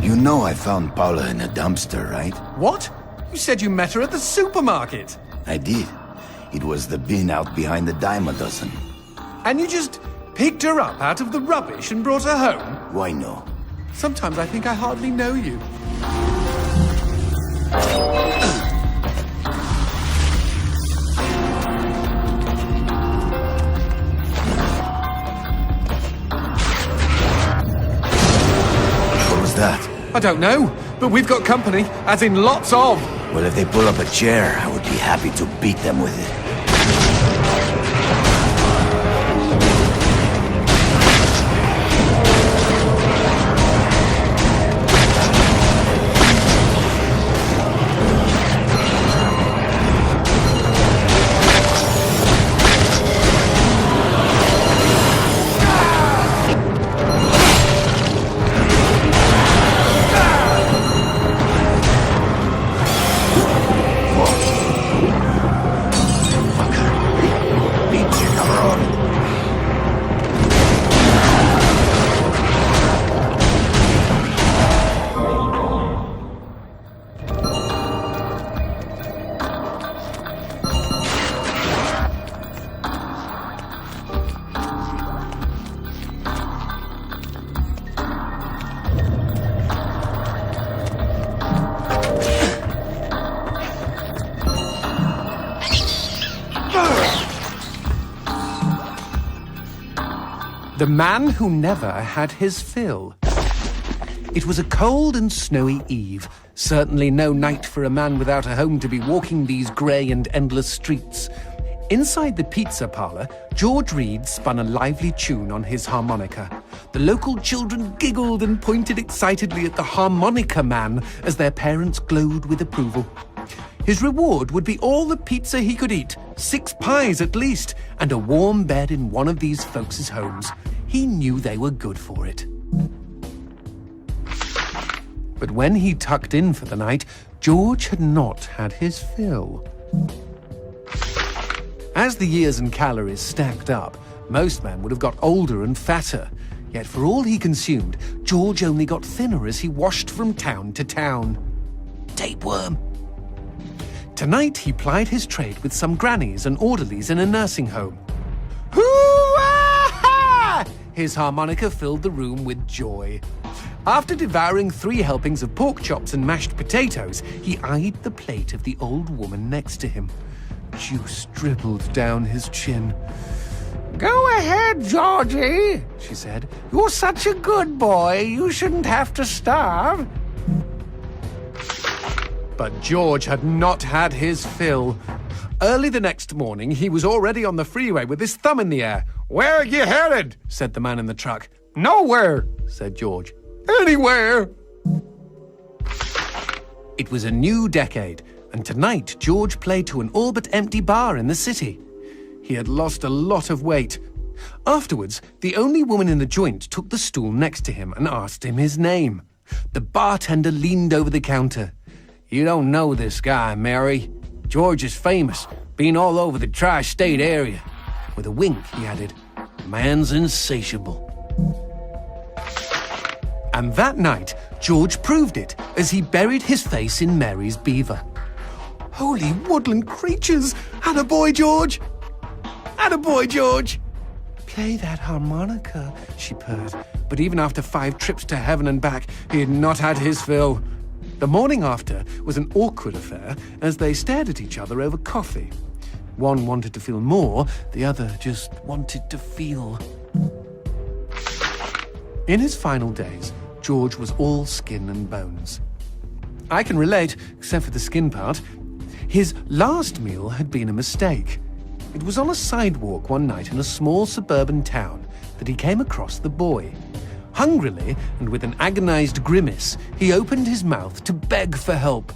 You know I found Paula in a dumpster, right? What? You said you met her at the supermarket. I did. It was the bin out behind the dime a dozen. And you just picked her up out of the rubbish and brought her home? Why no? Sometimes I think I hardly know you. What was that? I don't know, but we've got company, as in lots of. Well, if they pull up a chair, I would be happy to beat them with it. The man who never had his fill. It was a cold and snowy eve. Certainly no night for a man without a home to be walking these grey and endless streets. Inside the pizza parlour, George Reed spun a lively tune on his harmonica. The local children giggled and pointed excitedly at the harmonica man as their parents glowed with approval. His reward would be all the pizza he could eat, 6 pies at least, and a warm bed in one of these folks' homes. He knew they were good for it. But when he tucked in for the night, George had not had his fill. As the years and calories stacked up, most men would have got older and fatter. Yet for all he consumed, George only got thinner as he washed from town to town. Tapeworm. Tonight he plied his trade with some grannies and orderlies in a nursing home. Hoo-ah-ha! His harmonica filled the room with joy. After devouring 3 helpings of pork chops and mashed potatoes, he eyed the plate of the old woman next to him. Juice dribbled down his chin. "Go ahead, Georgie," she said. "You're such a good boy, you shouldn't have to starve." But George had not had his fill. Early the next morning, he was already on the freeway with his thumb in the air. "Where are you headed?" said the man in the truck. "Nowhere," said George. "Anywhere." It was a new decade, and tonight George played to an all but empty bar in the city. He had lost a lot of weight. Afterwards, the only woman in the joint took the stool next to him and asked him his name. The bartender leaned over the counter. "You don't know this guy, Mary. George is famous, been all over the tri-state area." With a wink, he added, "Man's insatiable." And that night, George proved it as he buried his face in Mary's beaver. Holy woodland creatures! Attaboy, George! Attaboy, George! "Play that harmonica," she purred. But even after 5 trips to heaven and back, he had not had his fill. The morning after was an awkward affair as they stared at each other over coffee. One wanted to feel more, the other just wanted to feel. In his final days, George was all skin and bones. I can relate, except for the skin part. His last meal had been a mistake. It was on a sidewalk one night in a small suburban town that he came across the boy. Hungrily, and with an agonized grimace, he opened his mouth to beg for help.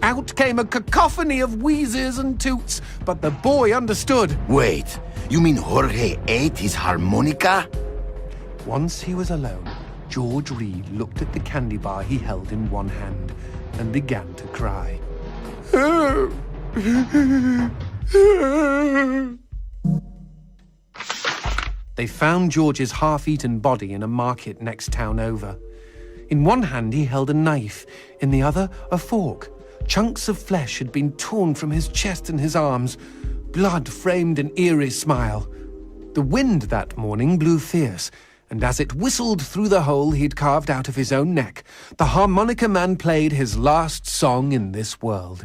Out came a cacophony of wheezes and toots, but the boy understood. Wait, you mean Jorge ate his harmonica? Once he was alone, George Reed looked at the candy bar he held in one hand and began to cry. They found George's half-eaten body in a market next town over. In one hand he held a knife, in the other a fork. Chunks of flesh had been torn from his chest and his arms. Blood framed an eerie smile. The wind that morning blew fierce, and as it whistled through the hole he'd carved out of his own neck, the harmonica man played his last song in this world.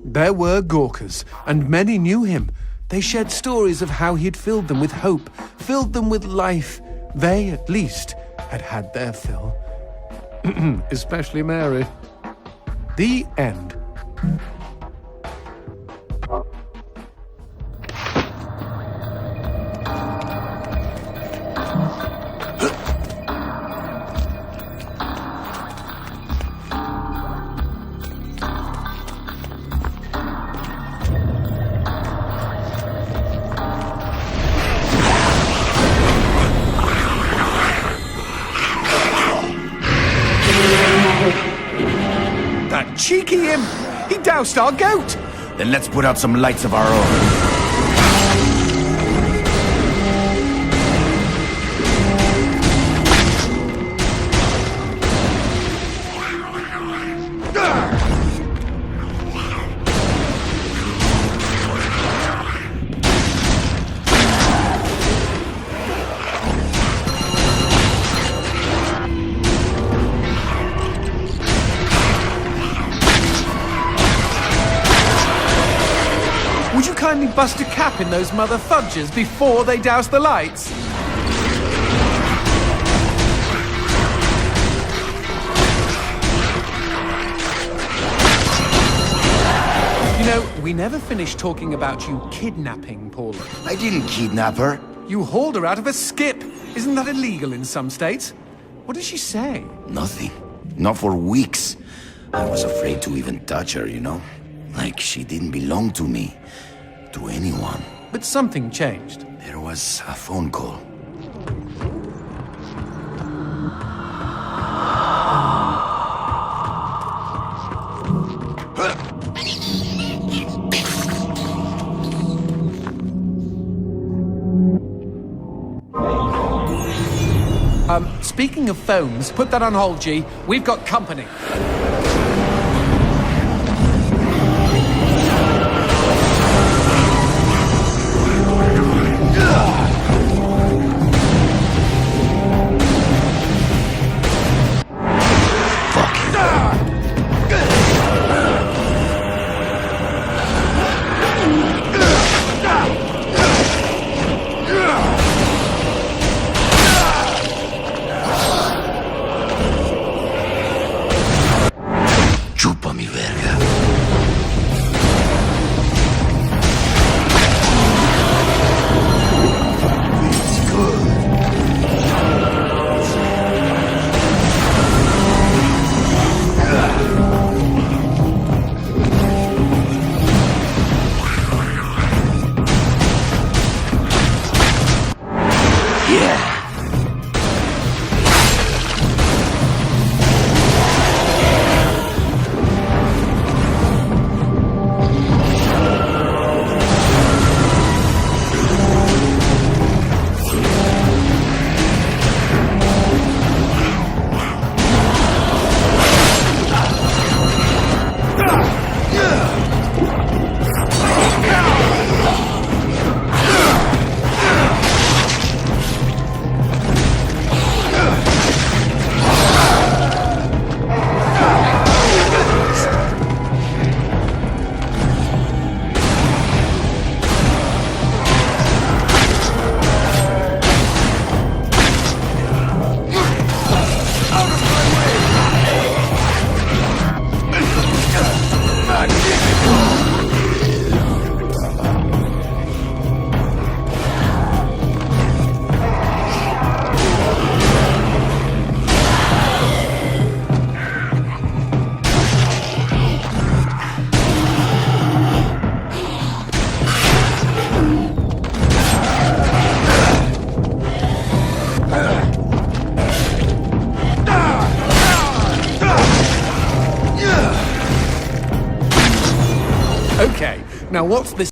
There were Gawkers, and many knew him. They shared stories of how he'd filled them with hope, filled them with life. They, at least, had had their fill. Especially Mary. The end. That cheeky imp! He doused our goat! Then let's put out some lights of our own. Would you kindly bust a cap in those mother fudges before they douse the lights? You know, we never finished talking about you kidnapping Paula. I didn't kidnap her. You hauled her out of a skip. Isn't that illegal in some states? What did she say? Nothing. Not for weeks. I was afraid to even touch her, you know? Like she didn't belong to me. To anyone. But something changed. There was a phone call. Speaking of phones, put that on hold, G. We've got company. Chupa mi verga. Feels good. Yeah. Okay, now what's this